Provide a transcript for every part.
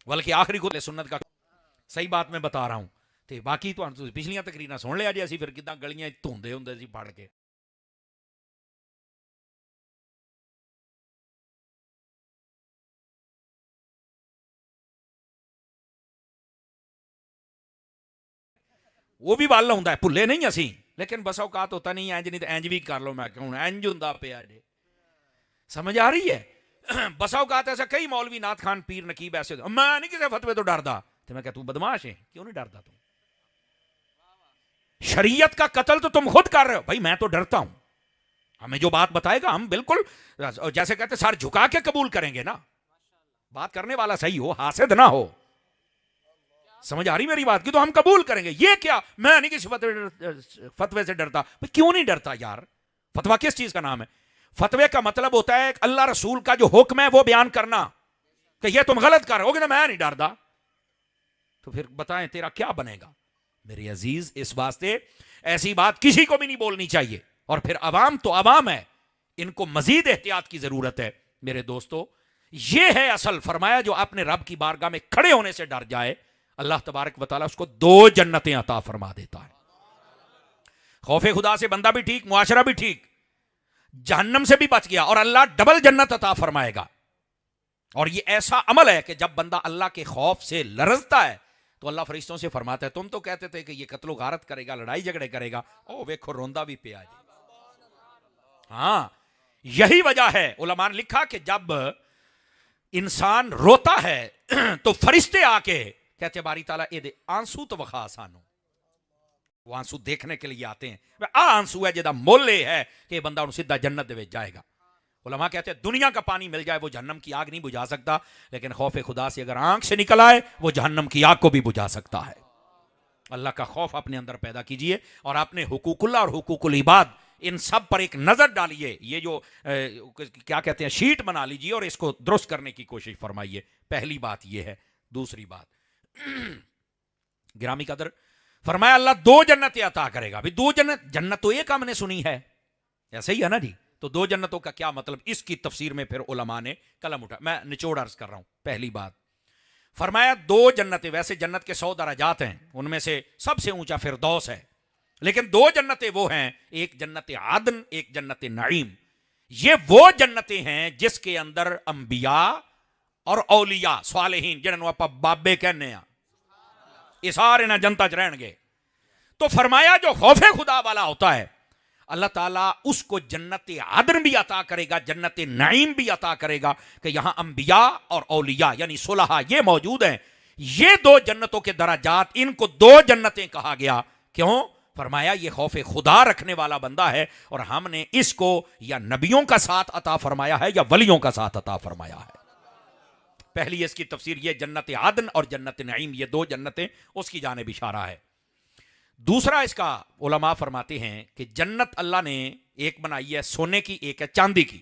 बल्कि आखिरी को सुन्नत का सही बात मैं बता रहा हूं। तो बाकी तो पिछलियां तकरीर सुन लिया जी, असं फिर कि गलियां धोंदे होंगे सी पढ़ के। वो भी वल आउंदा है, भुले नहीं असी, लेकिन बस औकात होता नहीं इंज, नहीं तो इंज भी कर लो। मैं हूँ इंज होंदा पिया जे, समझ आ रही है? बसा औकात ऐसा कई मौलवी नाथ खान पीर नकीब ऐसे, मैं नहीं किसी फतवे तो डरदा। तो मैं कह तू बदमाश है, क्यों नहीं डरदा तू? शरीयत का कत्ल तो तुम खुद कर रहे हो भाई, मैं तो डरता हूं। हमें जो बात बताएगा हम बिल्कुल जैसे कहते सर झुका के कबूल करेंगे ना। बात करने वाला सही हो, हासिद ना हो। समझ आ रही मेरी बात की? तो हम कबूल करेंगे। ये क्या मैं नहीं किसी फतवे से डरता? क्यों नहीं डरता यार? फतवा किस चीज का नाम है? फतवे का मतलब होता है अल्लाह रसूल का जो हुक्म है वो बयान करना कि ये तुम गलत कर रहे हो, मैं नहीं डरदा। तो फिर बताएं तेरा क्या बनेगा? मेरे अजीज, इस वास्ते ऐसी बात किसी को भी नहीं बोलनी चाहिए। और फिर अवाम तो अवाम है, इनको मजीद एहतियात की जरूरत है। मेरे दोस्तों, यह है असल। फरमाया जो अपने रब की बारगाह में खड़े होने से डर जाए, अल्लाह तबारक व तआला उसको 2 जन्नतें अता फरमा देता है। खौफे खुदा से बंदा भी ठीक, मुआशरा भी ठीक, जहन्नम से भी बच गया, और अल्लाह डबल जन्नत अता फरमाएगा। और ये ऐसा अमल है कि जब बंदा अल्लाह के खौफ से लरजता है तो अल्लाह फरिश्तों से फरमाता है, तुम तो कहते थे कि ये कत्लो गारत करेगा, लड़ाई झगड़े करेगा, ओ वेखो रोंदा भी पिया जी। हाँ, यही वजह है, उलमा ने लिखा कि जब इंसान रोता है तो फरिश्ते आके कहते बारी ताला ए दे आंसू तो वखा सानू। वो आंसू देखने के लिए आते हैं। आ आंसू है जिदा मोल है कि बंदा उन सीधा जन्नत दे जाएगा। उलमा कहते हैं दुनिया का पानी मिल जाए वो जहन्नम की आग नहीं बुझा सकता, लेकिन खौफ खुदा से अगर आंख से निकल आए वो जहन्नम की आग को भी बुझा सकता है। अल्लाह का खौफ अपने अंदर पैदा कीजिए और अपने हुकूकुल्लाह और हुकूकुल इबाद इन सब पर एक नजर डालिए। ये जो क्या कहते हैं शीट बना लीजिए और इसको दुरुस्त करने की कोशिश फरमाइए। पहली बात यह है। दूसरी बात, गिरामी कदर, फरमाया अल्लाह 2 जन्नतें अता करेगा। अभी 2 जन्नत तो एक हमने सुनी है, ऐसे ही है ना जी? तो 2 जन्नतों का क्या मतलब? इसकी तफसीर में फिर उलमा ने कलम उठा। मैं निचोड़ अर्ज कर रहा हूं। पहली बात, फरमाया 2 जन्नतें, वैसे जन्नत के 100 दराजात हैं, उनमें से सबसे ऊंचा फिरदौस है, लेकिन 2 जन्नतें वो हैं, एक जन्नत आदन, एक जन्नत नईम। ये वो जन्नतें हैं जिसके अंदर अंबिया और औलिया सालेहीन, जिन्होंने आप बाबे कहने हैं, ये सारे ना जनता च रहणगे। तो फरमाया जो खौफे खुदा वाला होता है, अल्लाह ताला उसको जन्नत आदन भी अता करेगा, जन्नत नईम भी अता करेगा कि यहां अंबिया और औलिया यानी सुलहा ये मौजूद हैं। ये 2 जन्नतों के दराजात, इनको 2 जन्नतें कहा गया। क्यों? फरमाया ये खौफे खुदा रखने वाला बंदा है और हमने इसको या नबियों का साथ अता फरमाया है या वलियों का साथ अता फरमाया है। पहली इसकी तफसीर ये जन्नत आदन और जन्नत नईम, ये 2 जन्नतें उसकी जानिब इशारा है। दूसरा इसका उलमा फरमाते हैं कि जन्नत अल्लाह ने एक बनाई है सोने की, एक है चांदी की।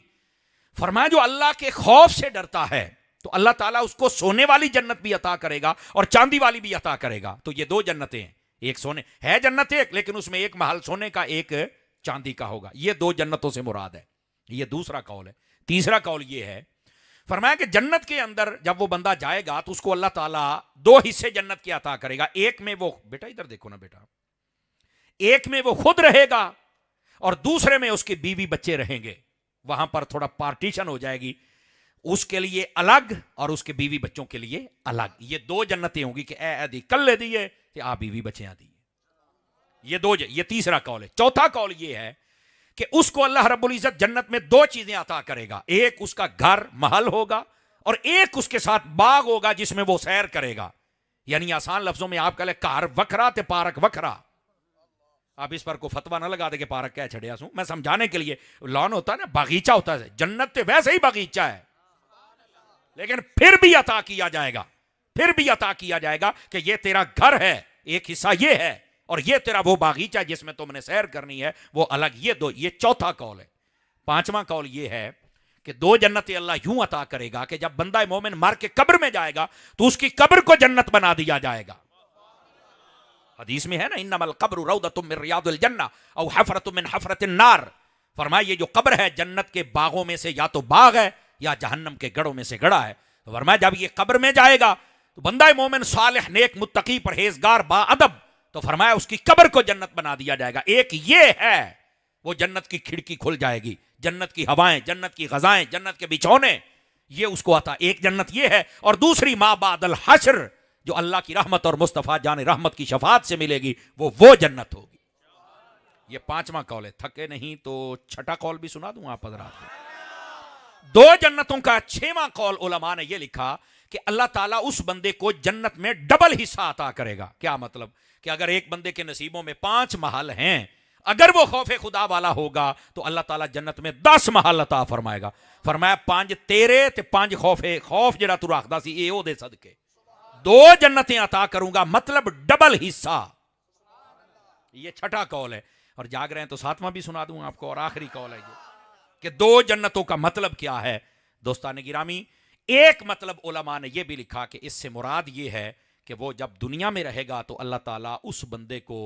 फरमाया जो अल्लाह के खौफ से डरता है तो अल्लाह ताला उसको सोने वाली जन्नत भी अता करेगा और चांदी वाली भी अता करेगा। तो ये 2 जन्नतें हैं, एक सोने है जन्नत एक, लेकिन उसमें एक महल सोने का, एक चांदी का होगा। ये 2 जन्नतों से मुराद है। ये दूसरा कौल है। तीसरा कौल ये है, फरमाया कि जन्नत के अंदर जब वो बंदा जाएगा तो उसको अल्लाह ताला 2 हिस्से जन्नत के अता करेगा। एक में वो, बेटा इधर देखो ना बेटा, एक में वो खुद रहेगा और दूसरे में उसके बीवी बच्चे रहेंगे। वहां पर थोड़ा पार्टीशन हो जाएगी, उसके लिए अलग और उसके बीवी बच्चों के लिए अलग। ये 2 जन्नतें होंगी कि ए दी कल दिए कि आ बीवी बच्चे दी। ये 2, ये तीसरा कौल है। चौथा कौल ये है कि उसको अल्लाह रब्बुल इज्जत जन्नत में 2 चीजें अता करेगा। एक उसका घर महल होगा और एक उसके साथ बाग होगा जिसमें वो सैर करेगा। यानी आसान लफ्जों में आप कह ले घर वखरा ते पार्क वखरा। आप इस पर को फतवा ना लगा दे कि पार्क क्या छड़िया सू, मैं समझाने के लिए। लॉन होता है ना, बागीचा होता है, जन्नत तो वैसे ही बागीचा है, लेकिन फिर भी अता किया जाएगा, फिर भी अता किया जाएगा कि ये तेरा घर है, एक हिस्सा ये है, और ये तेरा वो बागीचा जिसमें तुमने सैर करनी है वो अलग। ये 2, ये चौथा कौल है। पांचवा कौल ये है कि 2 जन्नतें अल्लाह यूं अता करेगा कि जब बंदा मोमिन मार के कब्र में जाएगा तो उसकी कब्र को जन्नत बना दिया जाएगा। हदीस में है ना, इन्नमल कब्रु रौदतुम मिन रियादिल जन्नह औ हफरतुम मिन हफरतिन नार। फरमाया ये जो कब्र है जन्नत के बागों में से या तो बाग है या जहन्नम के गढ़ों में से गड़ा है। तो फरमाया जब ये कब्र में जाएगा तो बंदा मोमिन सालिह नेक मुत्तकी परहेजगार बाअदब, तो फरमाया उसकी कब्र को जन्नत बना दिया जाएगा। एक ये है, वो जन्नत की खिड़की खुल जाएगी, जन्नत की हवाएं, जन्नत की गजाएं, जन्नत के बिछौने, ये उसको आता। एक जन्नत ये है, और दूसरी मा बादल हश्र, जो अल्लाह की रहमत और मुस्तफा जाने रहमत की शफात से मिलेगी, वो जन्नत होगी। ये पांचवा कौल है। थके नहीं तो छठा कौल भी सुना दूं आप हजरात को। दो जन्नतों का छठवां कौल उलमा ने यह लिखा कि अल्लाह ताला उस बंदे को जन्नत में डबल हिस्सा अता करेगा। क्या मतलब कि अगर एक बंदे के नसीबों में 5 महल हैं, अगर वो खौफे खुदा वाला होगा तो अल्लाह ताला जन्नत में 10 महल अता फरमाएगा। फरमाया 5 तेरे ते 5 खौफ जरा तू रखदा सी, ए ओदे सदके 2 जन्नतें अता करूंगा, मतलब डबल हिस्सा। ये छठा कौल है। और जाग रहे हैं तो 7वां भी सुना दूं आपको, और आखिरी कौल है ये कि 2 जन्नतों का मतलब क्या है। दोस्तान गिरामी, एक मतलब उलमा ने यह भी लिखा कि इससे मुराद यह है कि वो जब दुनिया में रहेगा तो अल्लाह ताला उस बंदे को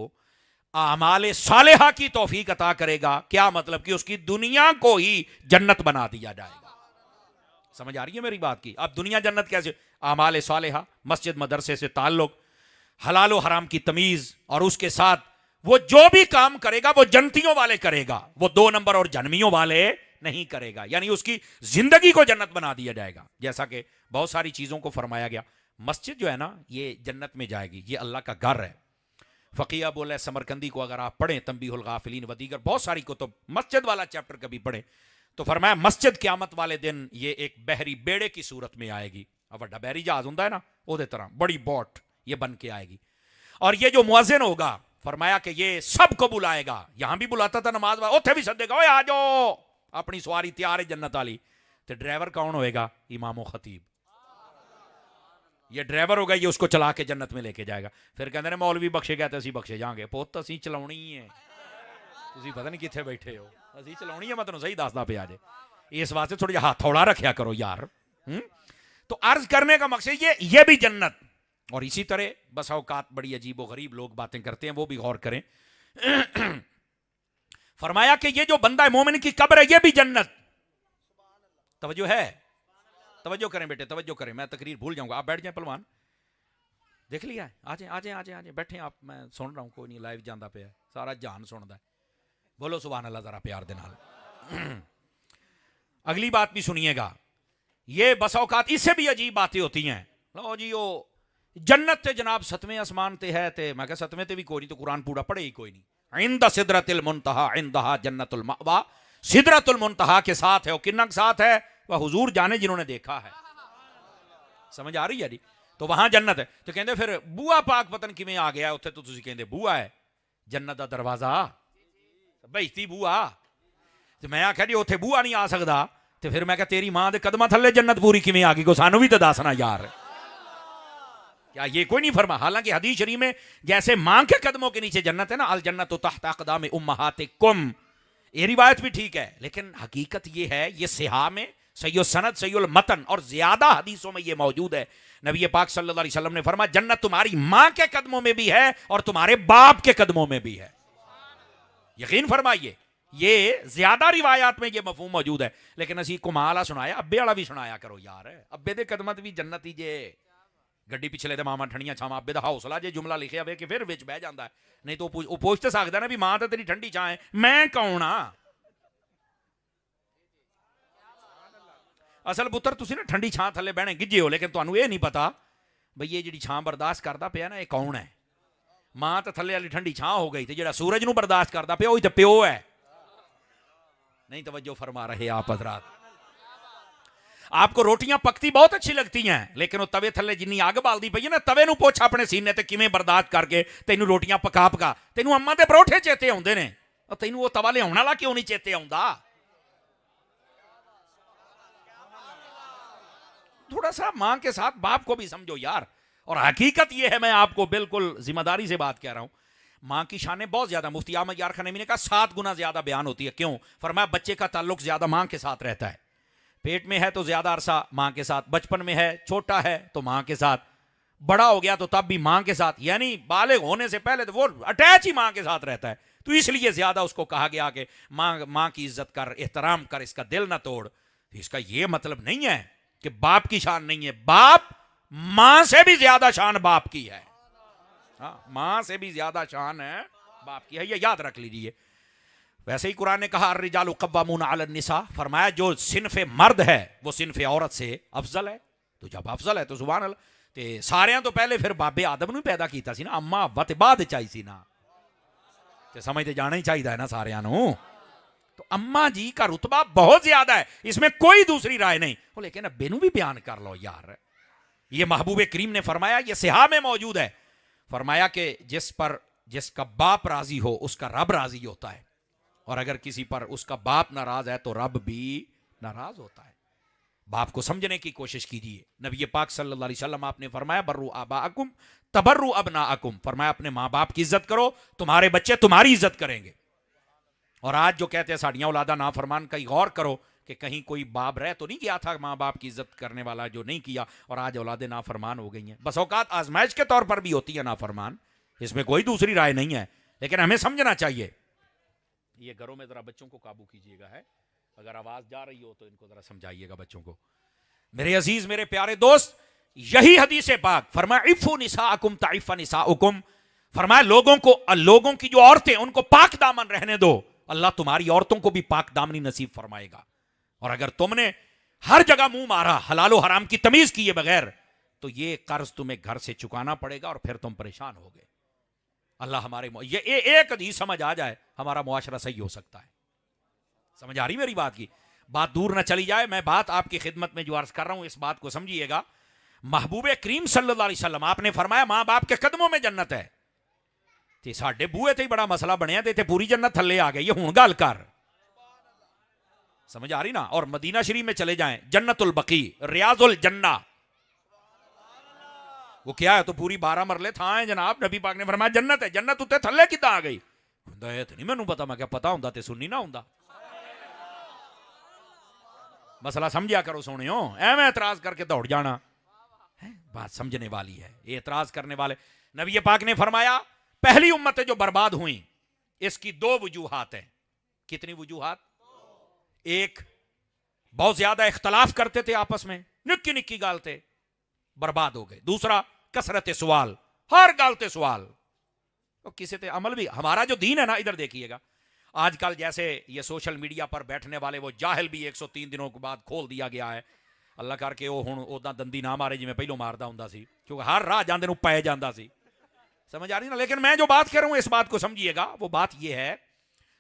आमाले सालेहा की तौफीक अता करेगा। क्या मतलब कि उसकी दुनिया को ही जन्नत बना दिया जाएगा। समझ आ रही है मेरी बात की? अब दुनिया जन्नत कैसे? आमाले सालेहा, मस्जिद मदरसे से ताल्लुक, हलाल और हराम की तमीज, और उसके साथ वो जो भी काम करेगा वो जन्नतियों वाले करेगा, वो 2 नंबर और जन्मियों वाले नहीं करेगा। यानी उसकी जिंदगी को जन्नत बना दिया जाएगा। जैसा कि बहुत सारी चीजों को फरमाया गया। मस्जिद जो है ना, ये जन्नत में जाएगी, ये अल्लाह का घर है। फकीया बोला समरकंदी को अगर आप पढ़ें, तंबीहुल गाफिलीन व दीगर बहुत सारी कुतुब, मस्जिद वाला चैप्टर कभी पढ़ें तो फरमाया मस्जिद क़यामत वाले दिन ये एक बहरी बेड़े की सूरत में आएगी। अब वड्डा बहरी जहाज होता है ना, ओदे तरह बड़ी बोट ये बन के आएगी। और ये जो मुअज्जिन होगा, फरमाया कि ये सबको बुलाएगा। यहां भी बुलाता था नमाज, उथे भी सदेगा, ओए आ जाओ, अपनी सवारी तैयार है जन्नत वाली। तो ड्राइवर कौन होएगा? इमाम खतीब। ये ड्राइवर होगा, ये उसको चला के जन्नत में लेके जाएगा। फिर कहते हैं मौलवी बख्शे गए तो असी बख्शे जाएंगे। पुत असी चलाउणी है, तुसी पता नहीं कितने बैठे हो, असी चलाउणी है। मैं तुहानू सही दसदा पिया जे, इस वास्ते थोड़ा जिहा हाथ थोड़ा रखा करो यार। तो अर्ज करने का मकसद ये भी जन्नत। और इसी तरह बस औकात बड़ी अजीब व गरीब लोग बातें करते हैं, वो भी गौर करें। फरमाया कि ये जो बंदा है मोमिन की कब्र है, ये भी जन्नत। तवज्जो है? तवज्जो करें बेटे, तवज्जो करें। मैं तकरीर भूल जाऊंगा, आप बैठ जाएं पहलवान। देख लिया है? आ जाए आ जाए आ जाए आ जाए, बैठे आप, मैं सुन रहा हूं, कोई नहीं, लाइव जाता पे है, सारा जहान सुनता है। बोलो सुभान अल्लाह जरा प्यार दे नाल। अगली बात भी सुनिएगा। ये बस औकात इससे भी अजीब बातें होती हैं। लो जी, वो जन्नत ते जनाब 7वें आसमान ते है, ते मैं कहा 7वें ते भी कोई नहीं, तो कुरान पूरा पढ़े ही कोई नहीं। इंदा सिदरतुल मुंतहा इंदहा जन्नतुल मअवा, सिदरतुल मुंतहा के साथ है, वो किन्ना के साथ है वह हुजूर जाने जिन्होंने देखा है। समझ आ रही है जी? तो वहां जन्नत है। तो कहते फिर बुआ पाक पतन किवें आ गया उत्थे, तो तुसीं कहंदे बुआ है जन्नत दा दरवाजा, बेइज्जती बुआ। तो मैं आख्या जी उत्थे बुआ नहीं आ सकदा, तो फिर मैं कहा तेरी मां दे कदमां थल्ले जन्नत पूरी किवें आ गई, को सानू भी तो दसना यार। क्या ये कोई नहीं फरमा? हालांकि हदीस शरीफ में जैसे मां के कदमों के नीचे जन्नत है ना, अल जन्नतु तहत अक़दाम उम्महातिकुम, ये रिवायत भी ठीक है, लेकिन हकीकत ये है, ये सिहा में सही सनद सही मतन और ज्यादा हदीसों में ये मौजूद है। नबी पाक सल्लल्लाहु अलैहि वसल्लम ने फरमाया जन्नत तुम्हारी मां के कदमों में भी है और तुम्हारे बाप के कदमों में भी है। यकीन फरमाइए, ये ज्यादा रिवायात में ये मफहूम मौजूद है। लेकिन असी कुमाला सुनाया, अब्बे वाला भी सुनाया करो यार। अब्बे दे कदमत भी जन्नत ही जे, गड्डी पिछले ते मामा ठंडियां छावां, अब्बे दा हौसला जे जुमला लिखिया वे कि फिर विच बह जांदा है। नहीं तो वो पुछ तो सकदा ना भी मां तो तेरी ठंडी छां है, मैं कौन आ? असल पुत्र तुसी ना ठंडी छां थले बहने गिजे हो, लेकिन तुहानू ये नहीं पता बई ये जिहड़ी छां बर्दाश्त करदा पिया ना, ये कौन है? मां तो थले वाली ठंडी छां हो गई, तो जिहड़ा सूरज नू बर्दाश्त करदा पिया वही तो प्यो है। नहीं तवज्जो फरमा रहे आप हजरात? आपको रोटियां पकती बहुत अच्छी लगती हैं, लेकिन वो तवे थले जिन्नी अग बालदी पई है ना, तवे नू पुछ अपने सीने ते किवें बर्दाश्त करके तैनू रोटियां पका पका, तैनू अम्मा दे परोठे चेते आउंदे ने, और तैनू वो तवा लियाउण वाला क्यों नहीं चेते आउंदा? थोड़ा सा मां के साथ बाप को भी समझो यार। और हकीकत यह है, मैं आपको बिल्कुल जिम्मेदारी से बात कह रहा हूं, मां की शान बहुत ज्यादा, मुफ्ती अहमद यार खान ने कहा 7 गुना ज्यादा बयान होती है। क्यों? फरमाया बच्चे का ताल्लुक ज्यादा मां के साथ रहता है। पेट में है तो ज्यादा अरसा मां के साथ, बचपन में है, छोटा है तो मां के साथ, बड़ा हो गया तो तब भी मां के साथ, यानी बालिग होने से पहले तो वो अटैच ही मां के साथ रहता है। तो इसलिए ज्यादा उसको कहा गया कि मां की इज्जत कर, एहतराम कर, इसका दिल ना तोड़। तो इसका यह मतलब नहीं है कि बाप की शान नहीं है। बाप मां से भी ज्यादा शान बाप की है। हाँ, मां से भी ज्यादा शान है बाप की है, ये याद रख लीजिए। वैसे ही कुरान ने कहा रिजालु कव्वामून अलन निसा, फरमाया जो सिनफे मर्द है वो सिनफे औरत से अफजल है। तो जब अफजल है तो सुभान अल्लाह, ते सारे तो पहले फिर बाबे आदम ने पैदा किया सी ना, अम्मा अब्बा ते बाद चाहिए सी ना, ते समझ ते जाना ही चाहिए है ना सारियां नू। तो अम्मा जी का रुतबा बहुत ज्यादा है, इसमें कोई दूसरी राय नहीं। वो लेकिन अब्बे नू भी बयान कर लो यार। ये महबूब करीम ने फरमाया, ये सिहा में मौजूद है, फरमाया कि जिस पर जिसका बाप राजी हो उसका रब राजी होता है, और अगर किसी पर उसका बाप नाराज है तो रब भी नाराज होता है। बाप को समझने की कोशिश कीजिए। नबी पाक सल्लल्लाहु अलैहि वसल्लम आपने फरमाया बर्रू आबाअकुम तबर्रू अबनाअकुम, फरमाया अपने माँ बाप की इज्जत करो, तुम्हारे बच्चे तुम्हारी इज्जत करेंगे। और आज जो कहते हैं साड़ियां औलादा ना फरमान, कहीं गौर करो कि कहीं कोई बाप रह तो नहीं गया था माँ बाप की इज्जत करने वाला जो नहीं किया, और आज औलादे नाफरमान हो गई हैं। बस औकात आजमाइश के तौर पर भी होती है नाफरमान, इसमें कोई दूसरी राय नहीं है, लेकिन हमें समझना चाहिए। ये घरों में जरा बच्चों को काबू कीजिएगा, है अगर आवाज जा रही हो तो इनको जरा समझाइएगा बच्चों को। मेरे अजीज मेरे प्यारे दोस्त, यही हदीस पाक फरमाया इफ़ु निसाअकुम ताइफ़ा निसाउकुम, फरमाया लोगों की जो औरतें उनको पाक दामन रहने दो, अल्लाह तुम्हारी औरतों को भी पाक दामनी नसीब फरमाएगा। और अगर तुमने हर जगह मुंह मारा हलाल और हराम की तमीज किए बगैर, तो ये कर्ज तुम्हें घर से चुकाना पड़ेगा और फिर तुम परेशान होगे। अल्लाह हमारे ये एक हदीस समझ आ जाए, हमारा मुआशरा सही हो सकता है। समझ आ रही मेरी बात की? बात दूर ना चली जाए, मैं बात आपकी खिदमत में जो अर्ज कर रहा हूं इस बात को समझिएगा। महबूब करीम सल्लल्लाहु अलैहि वसल्लम आपने फरमाया मां बाप के कदमों में जन्नत है। ते साडे बूहे ते ही बड़ा मसला बनया, ते पूरी जन्नत थल्ले आ गई। हुण गल कर, समझ आ रही ना? और मदीना शरीफ में चले जाएं, जन्नतुल बकी रियाजुल जन्ना, वो क्या है? तो पूरी 12 मरले था है जनाब। नबी पाक ने फरमाया जन्नत है। जन्नत उत्ते थल्ले किदा आ गई? नहीं मैनू पता। मैं क्या पता हुंदा ते सुननी ना हुंदा। मसला समझिया करो सोनियो, एवं एतराज करके दौड़ जाना है। बात समझने वाली है। एतराज करने वाले, नबी पाक ने फरमाया पहली उम्मतें जो बर्बाद हुई इसकी 2 वजूहात हैं। कितनी वजूहात? एक, बहुत ज्यादा इख्तलाफ करते थे आपस में, निक्की निक्की गालते, बर्बाद हो गए। दूसरा, कसरत सवाल, हर गालते सवाल, तो किसी ते अमल भी। हमारा जो दीन है ना, इधर देखिएगा, आजकल जैसे ये सोशल मीडिया पर बैठने वाले वो जाहिल भी 103 दिनों के बाद खोल दिया गया है। अल्लाह करके वो हुण उदा दंदी ना मारे जिवें पहलों मारदा हुंदा सी, क्योंकि हर राह जांदे नूं पै जांदा सी। समझ आ रही ना? लेकिन मैं जो बात कर रहा हूं इस बात को समझिएगा। वो बात ये है,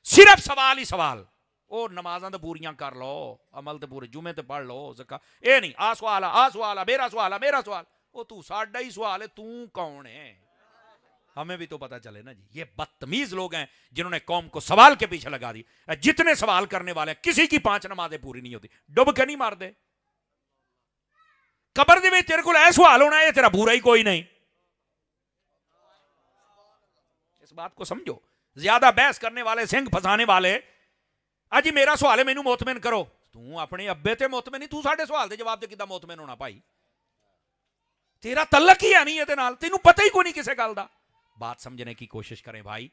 सिर्फ सवाल ही सवाल। ओ नमाज़ां तो पूरियां कर लो, अमल तो पूरे, जुमे तो पढ़ लो, ज़कात ए नहीं, आ सवाल आ मेरा सवाल, मेरा सवाल। ओ तू साडा ही सवाल है, तू कौन है? हमें भी तो पता चले ना जी। ये बदतमीज लोग हैं जिन्होंने कौम को सवाल के पीछे लगा दी। जितने सवाल करने वाले, किसी की 5 नमाजें पूरी नहीं होती। डुब के नहीं मार दे कबर दे विच, तेरे को ऐ सवाल होना है, तेरा पूरा ही कोई नहीं। इस बात को समझो। ज्यादा बहस करने वाले, सिंह फसाने वाले, अजी मेरा सवाल है मैनू मोतमिन करो। तू अपने अब्बे ते मोतमिन नहीं, तू साडे सवाल दे जवाब दे किदा मोतमिन होना भाई? तेरा तल्लक ही है नहीं ये नाल, तेनू पता ही कोई नहीं किसे गल दा। बात समझने की कोशिश करें भाई।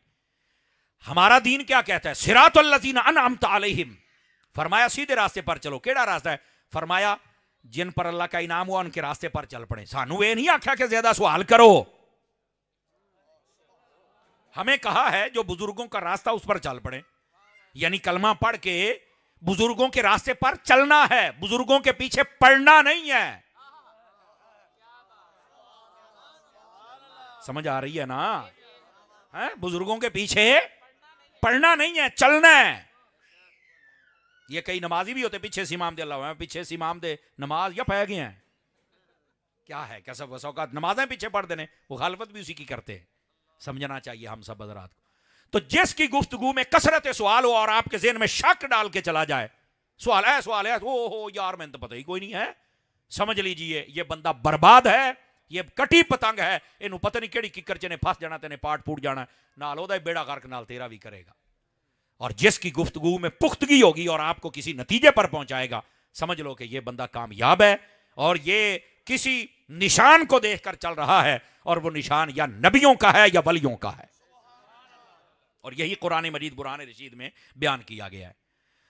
हमारा दीन क्या कहता है? सिरातुल लज़ीना अनअमता अलैहिम, फरमाया सीधे रास्ते पर चलो। केड़ा रास्ता है? फरमाया जिन पर अल्लाह का इनाम हुआ उनके रास्ते पर चल पड़े। सानू ये नहीं आख्या कि ज्यादा सवाल करो, हमें कहा है जो बुजुर्गों का रास्ता उस पर चल पड़े, यानी कलमा पढ़ के बुजुर्गों के रास्ते पर चलना है, बुजुर्गों के पीछे पढ़ना नहीं है। समझ आ रही है ना? है? बुजुर्गों के पीछे पढ़ना नहीं है, चलना है। ये कई नमाजी भी होते पीछे से इमाम दे, अल्लाह पीछे से इमाम दे नमाज या पै गए हैं क्या है? कैसा वसौकात नमाजें पीछे पढ़ देने, वो खालफत भी उसी की करते हैं। समझना चाहिए हम सब हज़रात को। तो जिसकी गुफ्तगू में कसरत सवाल हो और आपके ज़हन में शक डाल के चला जाए, सवाल है, ओ हो यार मैंने तो पता ही कोई नहीं है, समझ लीजिए ये बंदा बर्बाद है, ये कटी पतंग है, इनू पता नहीं केड़ी किकर च ने फस जाना, तेने पाट फूट जाना, नाल ओदा बेड़ा गर्क नाल तेरा भी करेगा। और जिसकी गुफ्तगू में पुख्तगी होगी और आपको किसी नतीजे पर पहुंचाएगा, समझ लो कि ये बंदा कामयाब है, और ये किसी निशान को देखकर चल रहा है, और वो निशान या नबियों का है या वलियों का है। और यही कुरान मजीद बुरहान रशीद में बयान किया गया है।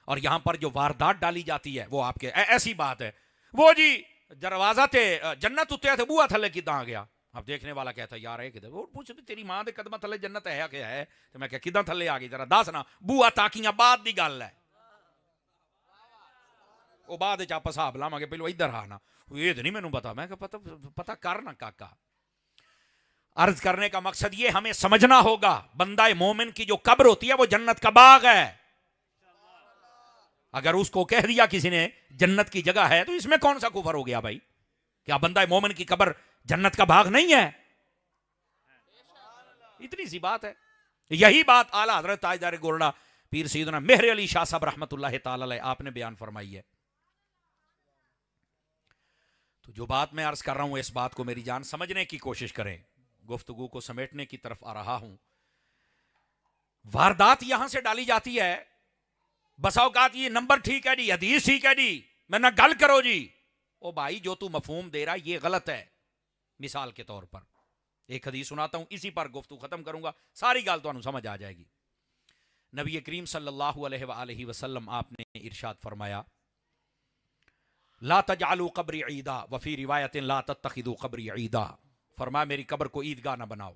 और यहां पर जो वारदात डाली जाती है वो आपके ऐसी बात है, वो जी दरवाजा ते जन्नत उत्ते थे बूआ थले किदा आ गया। अब देखने वाला कहता यार है किधर, वो पूछ भी तेरी मां दे कदम थले जन्नत है क्या है, तो मैं क्या किदा थले आ गई जरा दस ना। बूआ ताकियां बाद दी गल है, वो बाद च आप हिसाब लावांगे, पहले इधर आना ये तो नहीं मैनू पता। मैं पता पता कर ना काका। अर्ज करने का मकसद ये हमें समझना होगा बंदा मोमिन की जो कब्र होती है वो जन्नत का बाग है। अगर उसको कह दिया किसी ने जन्नत की जगह है तो इसमें कौन सा कुफर हो गया भाई? क्या बंदा मोमिन की कब्र जन्नत का बाग नहीं है? इतनी सी बात है। यही बात आला हजरत ताजदार गोरडा पीर सैयदना मेहर अली शाह साहब रहमतुल्लाह ताला अलैह आपने बयान फरमाई है। तो जो बात मैं अर्ज कर रहा हूं इस बात को मेरी जान समझने की कोशिश करें, गुफ्तगू को समेटने की तरफ आ रहा हूं। वारदात यहां से डाली जाती है, बसा औकात ये नंबर ठीक है जी, हदीस ठीक है जी, मैं ना गल करो जी। ओ भाई जो तू मफहूम दे रहा है ये गलत है। मिसाल के तौर पर एक हदीस सुनाता हूं, इसी पर गुफ्तगू खत्म करूंगा, सारी गल तुहानू समझ आ जाएगी। नबी करीम सल्लल्लाहु अलैहि वसल्लम आपने इरशाद फरमाया, ला तजालू कब्री ईदा वफी रिवायतिन ला तत्तखिदू कब्री ईदा। फरमाया मेरी कब्र को ईदगाह ना बनाओ।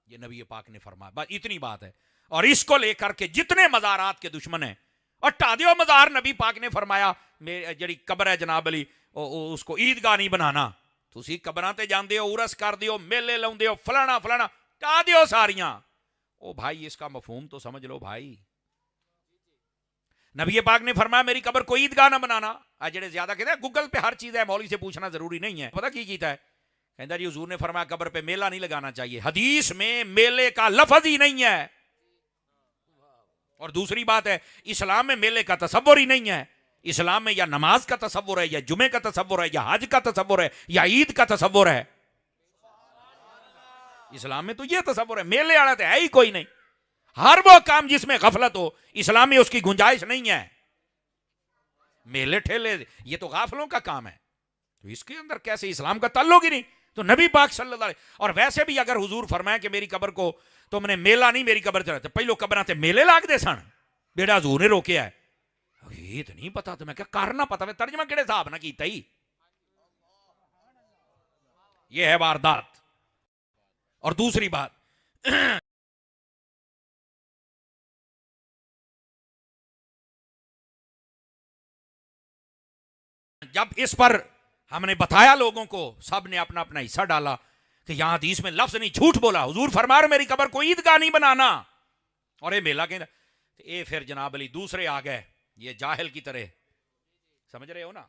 ये नबी पाक ने फरमाया, बस इतनी बात है। और इसको लेकर के जितने मज़ारात के दुश्मन हैं हटा दियो मज़ार। नबी पाक ने फरमाया जड़ी कब्र है जनाब अली उसको ईदगाह नहीं बनाना। तुसी कब्रां ते जांदे हो, उरस कर दियो, मेले लाउंदे हो, फलाना फलाना हटा दियो सारियां। ओ भाई इसका मफहूम तो समझ लो भाई। नबी पाक ने फरमाया मेरी कब्र को ईदगाह ना बनाना। आज जेड़े ज्यादा कहते हैं गूगल पे हर चीज है, मौलवी से पूछना जरूरी नहीं है। पता की कीता है? कहता जी हुजूर ने फरमाया कब्र पे मेला नहीं लगाना चाहिए। हदीस में मेले का लफ्ज ही नहीं है। और दूसरी बात है इस्लाम में मेले का तसव्वुर ही नहीं है। इस्लाम में या नमाज का तसव्वुर है, या जुमे का तसव्वुर है, या हज का तसव्वुर है, या ईद का तसव्वुर है। इस्लाम में तो यह तसव्वुर है, मेले वाला तो है ही कोई नहीं। हर वो काम जिसमें गफलत हो इस्लाम में उसकी गुंजाइश नहीं है। मेले ठेले ये तो गाफलों का काम है, तो इसके अंदर कैसे इस्लाम का ताल्लुक ही नहीं। तो नबी पाक सल्लल्लाहु अलैहि वसल्लम, और वैसे भी अगर हुजूर फरमाया कि मेरी कब्र को तुमने मेला नहीं मेरी कब्र चला, पहलो कब्र ते मेले लागदे सन, बेड़ा हुजूर ने रोके है। ये तो नहीं पता, तो मैं क्या करना पता मैं तर्जमा केड़े हिसाब ना कीता ही। ये है वारदात। और दूसरी बात जब इस पर हमने बताया लोगों को, सब ने अपना अपना हिस्सा डाला कि यहां हदीस में लफ्ज नहीं, झूठ बोला। हुजूर फरमा रहे मेरी कब्र को ईदगाह नहीं बनाना, और ये मेला कहना। ये फिर जनाब अली दूसरे आ गए, ये जाहिल की तरह, समझ रहे हो ना।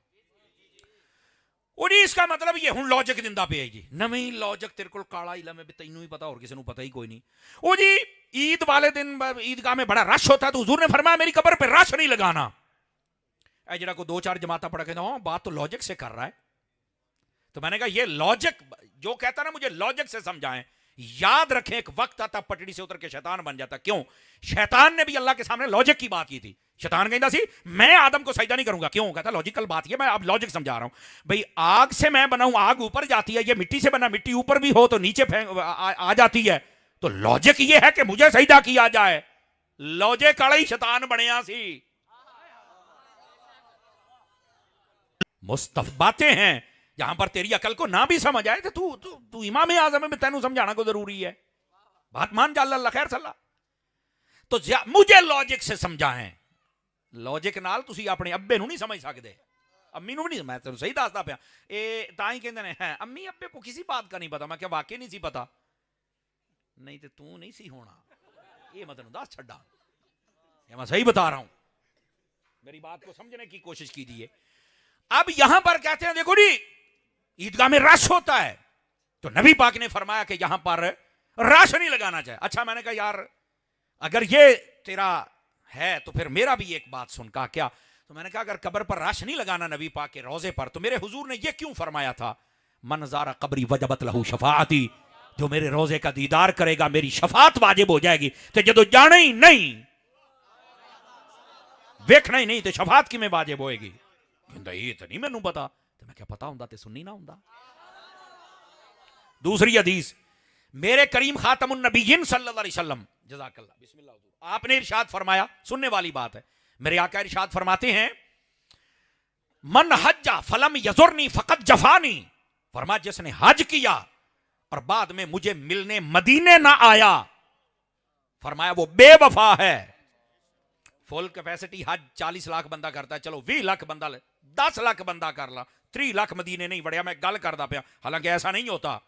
ਉਹ ਜੀ इसका मतलब ये हूं लॉजिक दिंदा पे जी, नवीं लॉजिक तेरे को काला इलम है, तैनू ही पता और किसी को पता ही कोई नहीं। वो जी ईद वाले दिन ईदगाह में बड़ा रश होता है, तो हुजूर ने फरमाया मेरी कब्र पे रश नहीं लगाना। ऐ जरा को दो चार जमाता पढ़ा के हाँ बात तो लॉजिक से कर रहा है। तो मैंने कहा ये लॉजिक जो कहता ना मुझे लॉजिक से समझाएं। याद रखें एक वक्त आता पटड़ी से उतर के शैतान बन जाता। क्यों? शैतान ने भी अल्लाह के सामने लॉजिक की बात की थी। शैतान कहता सी मैं आदम को सजदा नहीं करूंगा। क्यों? कहता लॉजिकल बात ये, मैं अब लॉजिक समझा रहा हूं भाई। आग से मैं बनाऊं, आग ऊपर जाती है, ये मिट्टी से बना, मिट्टी ऊपर भी हो तो नीचे आ जाती है। तो लॉजिक ये है कि मुझे सजदा किया जाए। लॉजिक वाला ही शैतान बनया सी। मुस्तफ बातें हैं जहां पर तेरी अकल को ना भी समझ आए तो तू इमाम आजम में तेनू समझाना को जरूरी है। बात मान जा, अल्लाह खैर सल्ला। तो मुझे लॉजिक से समझाएं। लॉजिक नाल तुसी अपने अब्बे नू नहीं समझ सकते, अम्मी नू नहीं। मैं तेन सही दसदा पिया। ये तां ही कहंदे ने है अम्मी अब्बे को किसी बात का नहीं पता। मैं क्या वाकई नहीं सी पता? नहीं तो तू नहीं सी होना, ये मैं तेन दस छड्डा, ये मैं सही बता रहा हूं। मेरी बात को समझने की कोशिश कीजिए। अब यहां पर कहते हैं देखो जी ईदगाह में रश होता है, तो नबी पाक ने फरमाया कि यहां पर रश नहीं लगाना चाहिए। अच्छा मैंने कहा यार अगर ये तेरा है तो फिर मेरा भी एक बात सुन। कहा क्या? तो मैंने कहा अगर कब्र पर रश नहीं लगाना नबी पाक के रोजे पर, तो मेरे हुजूर ने ये क्यों फरमाया था मन ज़ारा कब्री वजबत लहू शफाअती, जो मेरे रोजे का दीदार करेगा मेरी शफात वाजिब हो जाएगी। तो जो जाना ही नहीं, वेखना ही नहीं, तो शफात की में वाजिब होएगी। ये तो नहीं मैनू पता। तो मैं क्या पता हुंदा ते सुननी ना हुंदा। दूसरी हदीस मेरे करीम खातमुन नबीय्यिन सल्लल्लाहु अलैहि वसल्लम जज़ाकल्लाह बिस्मिल्लाह आपने इरशाद फरमाया, सुनने वाली बात है। मेरे आका इरशाद फरमाते हैं मन हज्जा फलम यजुरनी फकत जफानी, फरमा जिसने हज किया और बाद में मुझे मिलने मदीने ना आया, फरमाया वो बेवफा है। फुल कैपेसिटी हज 40 लाख बंदा करता है, चलो 20 लाख बंदा 10 लाख बंदा कर ला, 3 लाख मदीने नहीं बढ़िया। मैं गल करता पाया, हालांकि ऐसा नहीं होता,